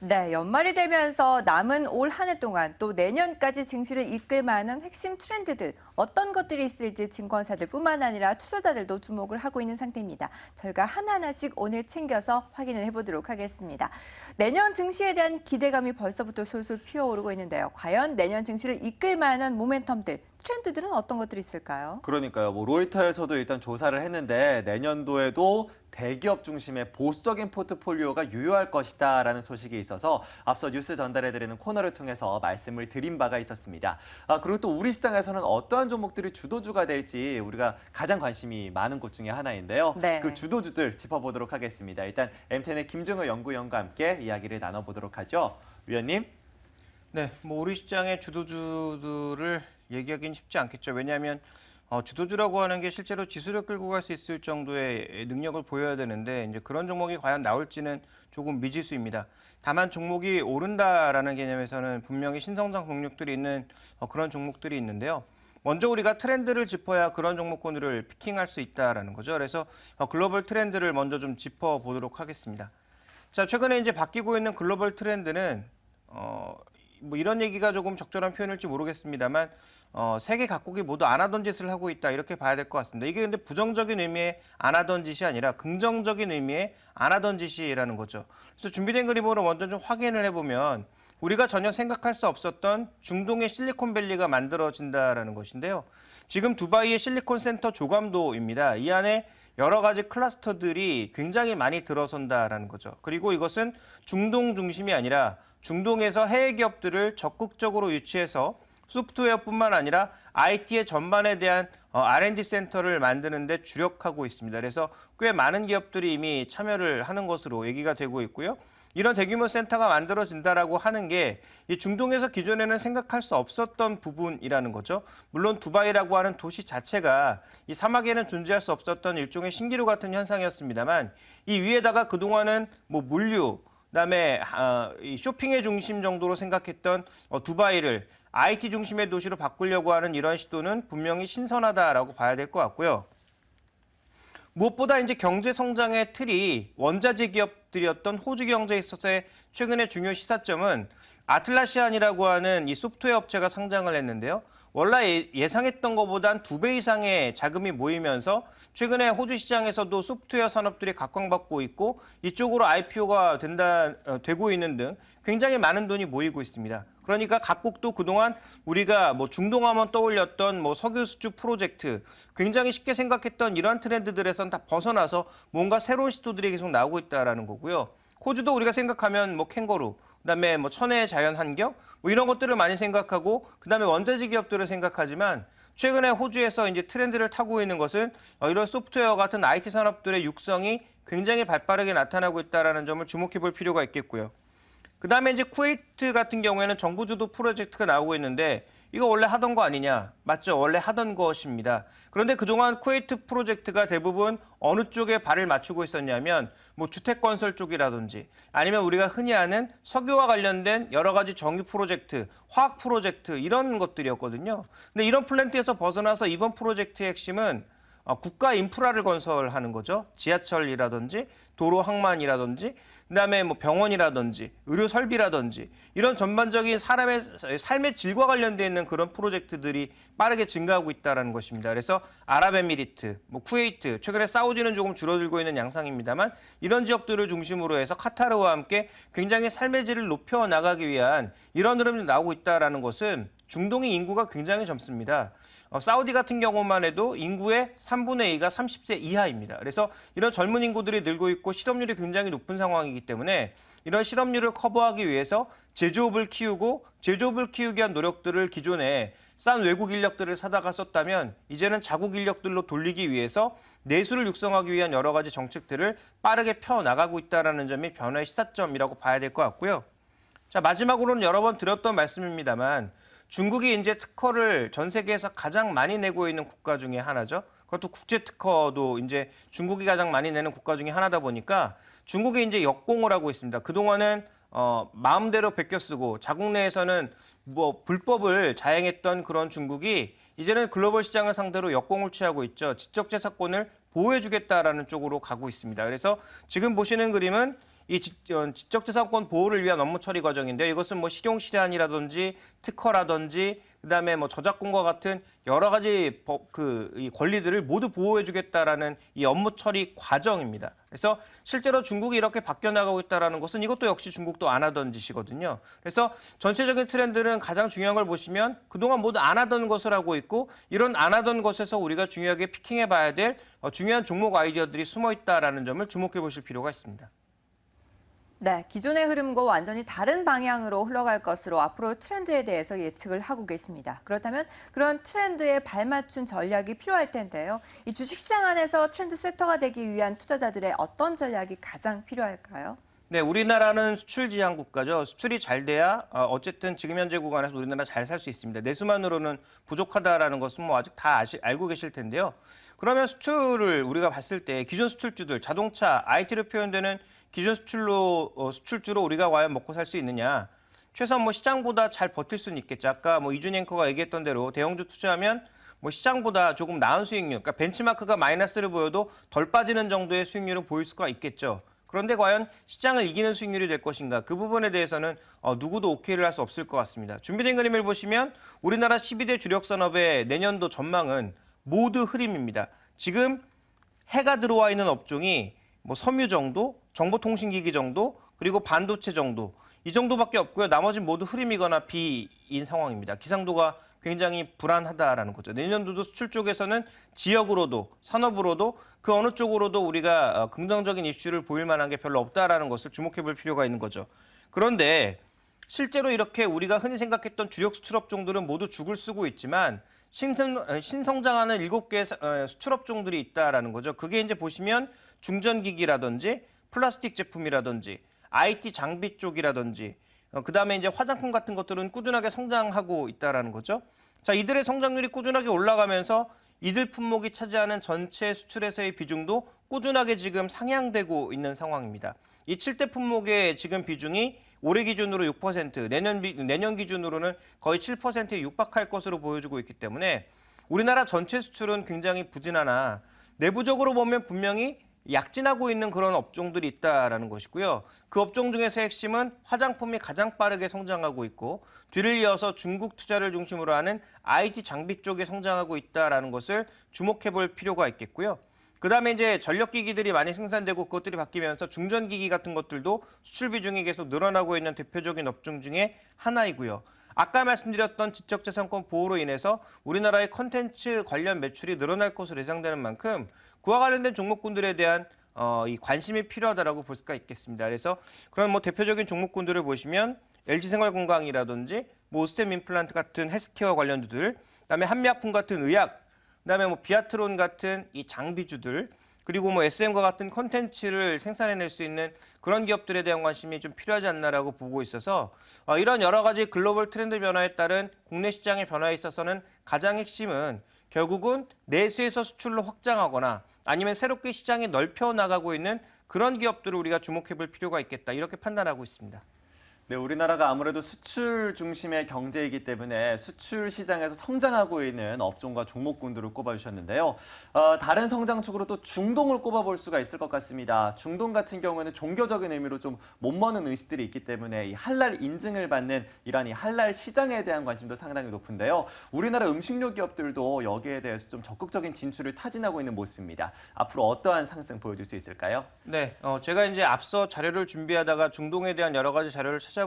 네, 연말이 되면서 남은 올 한 해 동안 또 내년까지 증시를 이끌 만한 핵심 트렌드들 어떤 것들이 있을지 증권사들뿐만 아니라 투자자들도 주목을 하고 있는 상태입니다. 저희가 하나하나씩 오늘 챙겨서 확인을 해보도록 하겠습니다. 내년 증시에 대한 기대감이 벌써부터 솔솔 피어오르고 있는데요. 과연 내년 증시를 이끌 만한 모멘텀들, 트렌드들은 어떤 것들이 있을까요? 그러니까요. 로이터에서도 일단 조사를 했는데 내년도에도 대기업 중심의 보수적인 포트폴리오가 유효할 것이다라는 소식이 있어서 앞서 뉴스 전달해드리는 코너를 통해서 말씀을 드린 바가 있었습니다. 그리고 또 우리 시장에서는 어떠한 종목들이 주도주가 될지 우리가 가장 관심이 많은 곳 중에 하나인데요. 네. 그 주도주들 짚어보도록 하겠습니다. 일단 엠텐의 김정우 연구위원과 함께 이야기를 나눠보도록 하죠. 위원님. 네, 우리 시장의 주도주들을 얘기하기는 쉽지 않겠죠. 왜냐하면 주도주라고 하는 게 실제로 지수를 끌고 갈 수 있을 정도의 능력을 보여야 되는데 이제 그런 종목이 과연 나올지는 조금 미지수입니다. 다만 종목이 오른다라는 개념에서는 분명히 신성장 동력들이 있는 그런 종목들이 있는데요. 먼저 우리가 트렌드를 짚어야 그런 종목군들을 피킹할 수 있다라는 거죠. 그래서 글로벌 트렌드를 먼저 좀 짚어보도록 하겠습니다. 자, 최근에 이제 바뀌고 있는 글로벌 트렌드는 이런 얘기가 조금 적절한 표현일지 모르겠습니다만 세계 각국이 모두 안 하던 짓을 하고 있다 이렇게 봐야 될 것 같습니다. 이게 근데 부정적인 의미의 안 하던 짓이 아니라 긍정적인 의미의 안 하던 짓이라는 거죠. 그래서 준비된 그림으로 먼저 좀 확인을 해보면 우리가 전혀 생각할 수 없었던 중동의 실리콘밸리가 만들어진다라는 것인데요. 지금 두바이의 실리콘 센터 조감도입니다. 이 안에 여러 가지 클러스터들이 굉장히 많이 들어선다라는 거죠. 그리고 이것은 중동 중심이 아니라 중동에서 해외 기업들을 적극적으로 유치해서 소프트웨어뿐만 아니라 IT의 전반에 대한 R&D 센터를 만드는 데 주력하고 있습니다. 그래서 꽤 많은 기업들이 이미 참여를 하는 것으로 얘기가 되고 있고요. 이런 대규모 센터가 만들어진다라고 하는 게 이 중동에서 기존에는 생각할 수 없었던 부분이라는 거죠. 물론 두바이라고 하는 도시 자체가 이 사막에는 존재할 수 없었던 일종의 신기루 같은 현상이었습니다만 이 위에다가 그동안은 물류, 그다음에 이 쇼핑의 중심 정도로 생각했던 두바이를 IT 중심의 도시로 바꾸려고 하는 이런 시도는 분명히 신선하다라고 봐야 될 것 같고요. 무엇보다 이제 경제 성장의 틀이 원자재 기업들이었던 호주 경제에 있어서의 최근의 중요 시사점은 아틀라시안이라고 하는 이 소프트웨어 업체가 상장을 했는데요. 원래 예상했던 것보다 2배 이상의 자금이 모이면서 최근에 호주 시장에서도 소프트웨어 산업들이 각광받고 있고 이쪽으로 IPO가 되고 있는 등 굉장히 많은 돈이 모이고 있습니다. 그러니까 각국도 그동안 우리가 중동하면 떠올렸던 석유 수주 프로젝트, 굉장히 쉽게 생각했던 이런 트렌드들에선 다 벗어나서 뭔가 새로운 시도들이 계속 나오고 있다는 거고요. 호주도 우리가 생각하면 캥거루, 그다음에 천혜의 자연 환경 이런 것들을 많이 생각하고 그다음에 원자재 기업들을 생각하지만 최근에 호주에서 이제 트렌드를 타고 있는 것은 이런 소프트웨어 같은 IT 산업들의 육성이 굉장히 발빠르게 나타나고 있다는 점을 주목해 볼 필요가 있겠고요. 그다음에 이제 쿠웨이트 같은 경우에는 정부 주도 프로젝트가 나오고 있는데 이거 원래 하던 거 아니냐? 맞죠? 원래 하던 것입니다. 그런데 그동안 쿠웨이트 프로젝트가 대부분 어느 쪽에 발을 맞추고 있었냐면 주택 건설 쪽이라든지 아니면 우리가 흔히 아는 석유와 관련된 여러 가지 정유 프로젝트, 화학 프로젝트 이런 것들이었거든요. 근데 이런 플랜트에서 벗어나서 이번 프로젝트의 핵심은 국가 인프라를 건설하는 거죠. 지하철이라든지 도로 항만이라든지 그다음에 병원이라든지 의료 설비라든지 이런 전반적인 사람의 삶의 질과 관련되어 있는 그런 프로젝트들이 빠르게 증가하고 있다는 것입니다. 그래서 아랍에미리트, 쿠웨이트, 최근에 사우디는 조금 줄어들고 있는 양상입니다만 이런 지역들을 중심으로 해서 카타르와 함께 굉장히 삶의 질을 높여 나가기 위한 이런 흐름이 나오고 있다는 것은 중동의 인구가 굉장히 젊습니다. 사우디 같은 경우만 해도 인구의 3분의 2가 30세 이하입니다. 그래서 이런 젊은 인구들이 늘고 있고 실업률이 굉장히 높은 상황이기 때문에 이런 실업률을 커버하기 위해서 제조업을 키우고 제조업을 키우기 위한 노력들을 기존에 싼 외국 인력들을 사다가 썼다면 이제는 자국 인력들로 돌리기 위해서 내수를 육성하기 위한 여러 가지 정책들을 빠르게 펴나가고 있다는 점이 변화의 시사점이라고 봐야 될 것 같고요. 자, 마지막으로는 여러 번 드렸던 말씀입니다만 중국이 이제 특허를 전 세계에서 가장 많이 내고 있는 국가 중에 하나죠. 그것도 국제 특허도 이제 중국이 가장 많이 내는 국가 중에 하나다 보니까 중국이 이제 역공을 하고 있습니다. 그동안은 마음대로 베껴 쓰고 자국 내에서는 불법을 자행했던 그런 중국이 이제는 글로벌 시장을 상대로 역공을 취하고 있죠. 지적재산권을 보호해주겠다라는 쪽으로 가고 있습니다. 그래서 지금 보시는 그림은 이 지적재산권 보호를 위한 업무 처리 과정인데요. 이것은 뭐 실용실현이라든지 특허라든지 그다음에 뭐 저작권과 같은 여러 가지 이 권리들을 모두 보호해주겠다라는 이 업무 처리 과정입니다. 그래서 실제로 중국이 이렇게 바뀌어 나가고 있다라는 것은 이것도 역시 중국도 안 하던 짓이거든요. 그래서 전체적인 트렌드는 가장 중요한 걸 보시면 그동안 모두 안 하던 것을 하고 있고 이런 안 하던 것에서 우리가 중요하게 피킹해봐야 될 중요한 종목 아이디어들이 숨어 있다라는 점을 주목해 보실 필요가 있습니다. 네, 기존의 흐름과 완전히 다른 방향으로 흘러갈 것으로 앞으로 트렌드에 대해서 예측을 하고 계십니다. 그렇다면 그런 트렌드에 발맞춘 전략이 필요할 텐데요. 이 주식시장 안에서 트렌드 세터가 되기 위한 투자자들의 어떤 전략이 가장 필요할까요? 네, 우리나라는 수출 지향 국가죠. 수출이 잘 돼야 어쨌든 지금 현재 구간에서 우리나라 잘 살 수 있습니다. 내수만으로는 부족하다라는 것은 뭐 아직 다 알고 계실 텐데요. 그러면 수출을 우리가 봤을 때 기존 수출주들, 자동차, IT로 표현되는 기존 수출주로 우리가 과연 먹고 살 수 있느냐? 최소한 뭐 시장보다 잘 버틸 수는 있겠죠. 아까 뭐 이준희 앵커가 얘기했던 대로 대형주 투자하면 뭐 시장보다 조금 나은 수익률, 그러니까 벤치마크가 마이너스를 보여도 덜 빠지는 정도의 수익률을 보일 수가 있겠죠. 그런데 과연 시장을 이기는 수익률이 될 것인가? 그 부분에 대해서는 누구도 오케이를 할 수 없을 것 같습니다. 준비된 그림을 보시면 우리나라 12대 주력 산업의 내년도 전망은 모두 흐림입니다. 지금 해가 들어와 있는 업종이 뭐 섬유 정도, 정보통신기기 정도, 그리고 반도체 정도 이 정도밖에 없고요. 나머지는 모두 흐림이거나 비인 상황입니다. 기상도가 굉장히 불안하다라는 거죠. 내년도도 수출 쪽에서는 지역으로도 산업으로도 그 어느 쪽으로도 우리가 긍정적인 이슈를 보일 만한 게 별로 없다라는 것을 주목해 볼 필요가 있는 거죠. 그런데 실제로 이렇게 우리가 흔히 생각했던 주력 수출업종들은 모두 죽을 쓰고 있지만 신성장하는 7개의 수출업종들이 있다라는 거죠. 그게 이제 보시면 중전기기라든지 플라스틱 제품이라든지 IT 장비 쪽이라든지 그다음에 이제 화장품 같은 것들은 꾸준하게 성장하고 있다라는 거죠. 자, 이들의 성장률이 꾸준하게 올라가면서 이들 품목이 차지하는 전체 수출에서의 비중도 꾸준하게 지금 상향되고 있는 상황입니다. 이 7대 품목의 지금 비중이 올해 기준으로 6%, 내년 기준으로는 거의 7%에 육박할 것으로 보여주고 있기 때문에 우리나라 전체 수출은 굉장히 부진하나 내부적으로 보면 분명히 약진하고 있는 그런 업종들이 있다라는 것이고요. 그 업종 중에서 핵심은 화장품이 가장 빠르게 성장하고 있고 뒤를 이어서 중국 투자를 중심으로 하는 IT 장비 쪽에 성장하고 있다라는 것을 주목해 볼 필요가 있겠고요. 그다음에 이제 전력기기들이 많이 생산되고 그것들이 바뀌면서 중전기기 같은 것들도 수출 비중이 계속 늘어나고 있는 대표적인 업종 중에 하나이고요. 아까 말씀드렸던 지적재산권 보호로 인해서 우리나라의 컨텐츠 관련 매출이 늘어날 것으로 예상되는 만큼 그와 관련된 종목군들에 대한 이 관심이 필요하다라고 볼 수가 있겠습니다. 그래서 그런 뭐 대표적인 종목군들을 보시면 LG생활건강이라든지 뭐 오스템 임플란트 같은 헬스케어 관련주들, 그다음에 한미약품 같은 의약, 그다음에 뭐 비아트론 같은 이 장비주들, 그리고 뭐 SM과 같은 콘텐츠를 생산해낼 수 있는 그런 기업들에 대한 관심이 좀 필요하지 않나라고 보고 있어서 이런 여러 가지 글로벌 트렌드 변화에 따른 국내 시장의 변화에 있어서는 가장 핵심은 결국은 내수에서 수출로 확장하거나 아니면 새롭게 시장이 넓혀 나가고 있는 그런 기업들을 우리가 주목해 볼 필요가 있겠다. 이렇게 판단하고 있습니다. 네, 우리나라가 아무래도 수출 중심의 경제이기 때문에 수출 시장에서 성장하고 있는 업종과 종목군들을 꼽아주셨는데요. 다른 성장축으로 또 중동을 꼽아볼 수가 있을 것 같습니다. 중동 같은 경우에는 종교적인 의미로 좀 못먹는 의식들이 있기 때문에 이 할랄 인증을 받는 이런 이 할랄 시장에 대한 관심도 상당히 높은데요. 우리나라 음식료 기업들도 여기에 대해서 좀 적극적인 진출을 타진하고 있는 모습입니다. 앞으로 어떠한 상승 보여줄 수 있을까요? 네, 제가 이제 앞서 자료를 준비하다가 중동에 대한 여러 가지 자료를 찾아보니까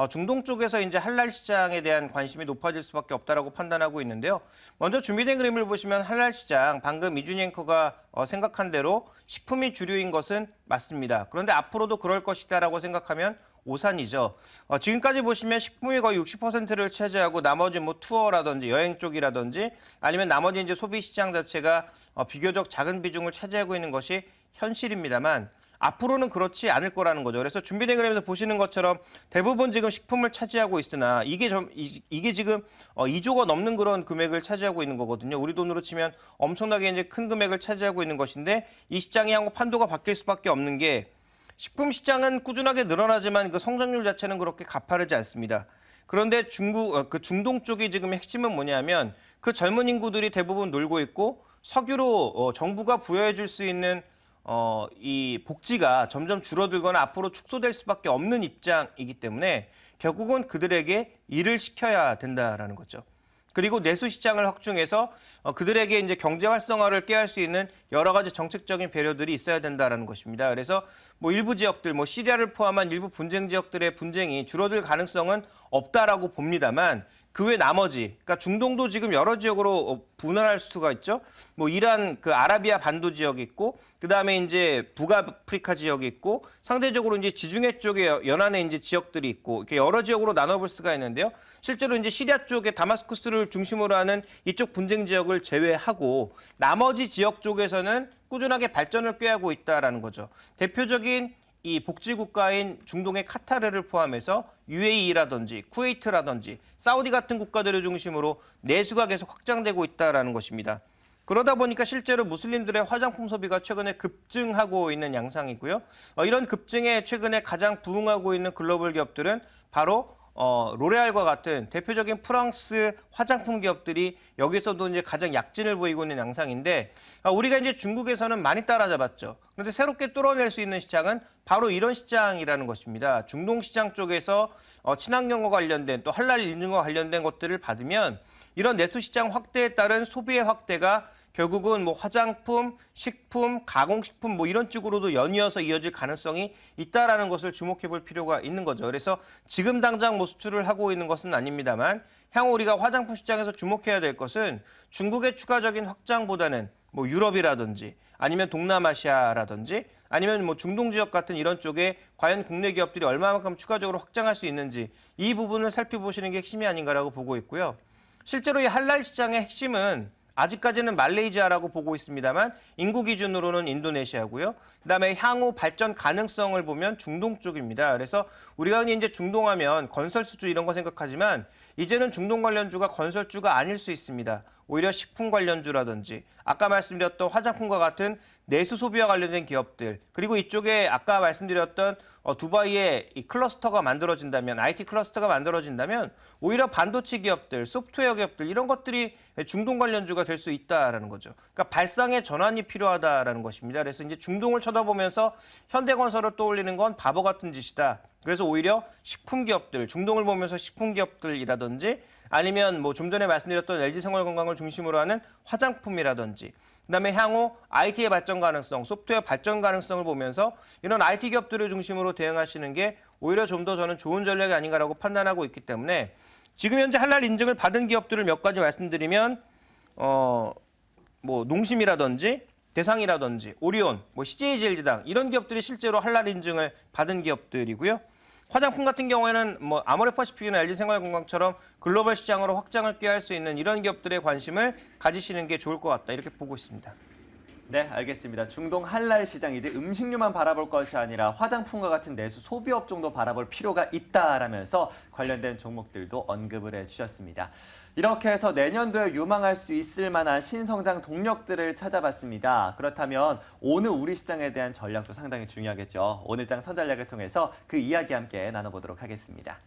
중동 쪽에서 이제 할랄 시장에 대한 관심이 높아질 수밖에 없다라고 판단하고 있는데요. 먼저 준비된 그림을 보시면 할랄 시장, 방금 이준희 앵커가 생각한 대로 식품이 주류인 것은 맞습니다. 그런데 앞으로도 그럴 것이다라고 생각하면 오산이죠. 지금까지 보시면 식품이 거의 60%를 차지하고 나머지 뭐 투어라든지 여행 쪽이라든지 아니면 나머지 이제 소비 시장 자체가 비교적 작은 비중을 차지하고 있는 것이 현실입니다만 앞으로는 그렇지 않을 거라는 거죠. 그래서 준비된 그림에서 보시는 것처럼 대부분 지금 식품을 차지하고 있으나 이게 지금 2조가 넘는 그런 금액을 차지하고 있는 거거든요. 우리 돈으로 치면 엄청나게 이제 큰 금액을 차지하고 있는 것인데 이 시장이 향후 판도가 바뀔 수밖에 없는 게 식품 시장은 꾸준하게 늘어나지만 그 성장률 자체는 그렇게 가파르지 않습니다. 그런데 중동 쪽이 지금 핵심은 뭐냐면 그 젊은 인구들이 대부분 놀고 있고 석유로 정부가 부여해 줄 수 있는 이 복지가 점점 줄어들거나 앞으로 축소될 수밖에 없는 입장이기 때문에 결국은 그들에게 일을 시켜야 된다라는 거죠. 그리고 내수 시장을 확충해서 그들에게 이제 경제 활성화를 꾀할 수 있는 여러 가지 정책적인 배려들이 있어야 된다라는 것입니다. 그래서 뭐 일부 지역들, 뭐 시리아를 포함한 일부 분쟁 지역들의 분쟁이 줄어들 가능성은 없다라고 봅니다만 그 외 나머지, 그러니까 중동도 지금 여러 지역으로 분할할 수가 있죠. 뭐 이란 그 아라비아 반도 지역이 있고, 그 다음에 이제 북아프리카 지역이 있고, 상대적으로 이제 지중해 쪽에 연안에 이제 지역들이 있고, 이렇게 여러 지역으로 나눠볼 수가 있는데요. 실제로 이제 시리아 쪽에 다마스쿠스를 중심으로 하는 이쪽 분쟁 지역을 제외하고 나머지 지역 쪽에서는 꾸준하게 발전을 꾀하고 있다라는 거죠. 대표적인 이 복지 국가인 중동의 카타르를 포함해서 UAE라든지 쿠웨이트라든지 사우디 같은 국가들을 중심으로 내수가 계속 확장되고 있다는 것입니다. 그러다 보니까 실제로 무슬림들의 화장품 소비가 최근에 급증하고 있는 양상이고요. 이런 급증에 최근에 가장 부응하고 있는 글로벌 기업들은 바로 로레알과 같은 대표적인 프랑스 화장품 기업들이 여기서도 이제 가장 약진을 보이고 있는 양상인데 우리가 이제 중국에서는 많이 따라잡았죠. 그런데 새롭게 뚫어낼 수 있는 시장은 바로 이런 시장이라는 것입니다. 중동 시장 쪽에서 친환경과 관련된 또 할랄 인증과 관련된 것들을 받으면 이런 내수 시장 확대에 따른 소비의 확대가 결국은 뭐 화장품, 식품, 가공식품 뭐 이런 쪽으로도 연이어서 이어질 가능성이 있다라는 것을 주목해 볼 필요가 있는 거죠. 그래서 지금 당장 뭐 수출을 하고 있는 것은 아닙니다만 향후 우리가 화장품 시장에서 주목해야 될 것은 중국의 추가적인 확장보다는 뭐 유럽이라든지 아니면 동남아시아라든지 아니면 뭐 중동 지역 같은 이런 쪽에 과연 국내 기업들이 얼마만큼 추가적으로 확장할 수 있는지 이 부분을 살펴보시는 게 핵심이 아닌가라고 보고 있고요. 실제로 이 할랄 시장의 핵심은 아직까지는 말레이시아라고 보고 있습니다만 인구 기준으로는 인도네시아고요. 그다음에 향후 발전 가능성을 보면 중동 쪽입니다. 그래서 우리가 흔히 이제 중동하면 건설수주 이런 거 생각하지만 이제는 중동 관련주가 건설주가 아닐 수 있습니다. 오히려 식품 관련주라든지 아까 말씀드렸던 화장품과 같은 내수 소비와 관련된 기업들 그리고 이쪽에 아까 말씀드렸던 두바이에 이 클러스터가 만들어진다면 IT 클러스터가 만들어진다면 오히려 반도체 기업들, 소프트웨어 기업들 이런 것들이 중동 관련주가 될 수 있다라는 거죠. 그러니까 발상의 전환이 필요하다라는 것입니다. 그래서 이제 중동을 쳐다보면서 현대건설을 떠올리는 건 바보 같은 짓이다. 그래서 오히려 식품 기업들, 중동을 보면서 식품 기업들이라든지 아니면 뭐 좀 전에 말씀드렸던 LG생활건강을 중심으로 하는 화장품이라든지 그다음에 향후 IT의 발전 가능성, 소프트웨어 발전 가능성을 보면서 이런 IT 기업들을 중심으로 대응하시는 게 오히려 좀 더 저는 좋은 전략이 아닌가라고 판단하고 있기 때문에 지금 현재 할랄 인증을 받은 기업들을 몇 가지 말씀드리면 뭐 농심이라든지 대상이라든지 오리온, 뭐 CJ제일제당 이런 기업들이 실제로 할랄 인증을 받은 기업들이고요. 화장품 같은 경우에는 뭐 아모레퍼시픽이나 LG생활건강처럼 글로벌 시장으로 확장을 꾀할 수 있는 이런 기업들의 관심을 가지시는 게 좋을 것 같다 이렇게 보고 있습니다. 네, 알겠습니다. 중동 할랄 시장 이제 음식료만 바라볼 것이 아니라 화장품과 같은 내수 소비 업종도 바라볼 필요가 있다라면서 관련된 종목들도 언급을 해주셨습니다. 이렇게 해서 내년도에 유망할 수 있을 만한 신성장 동력들을 찾아봤습니다. 그렇다면 오늘 우리 시장에 대한 전략도 상당히 중요하겠죠. 오늘장 선전략을 통해서 그 이야기 함께 나눠보도록 하겠습니다.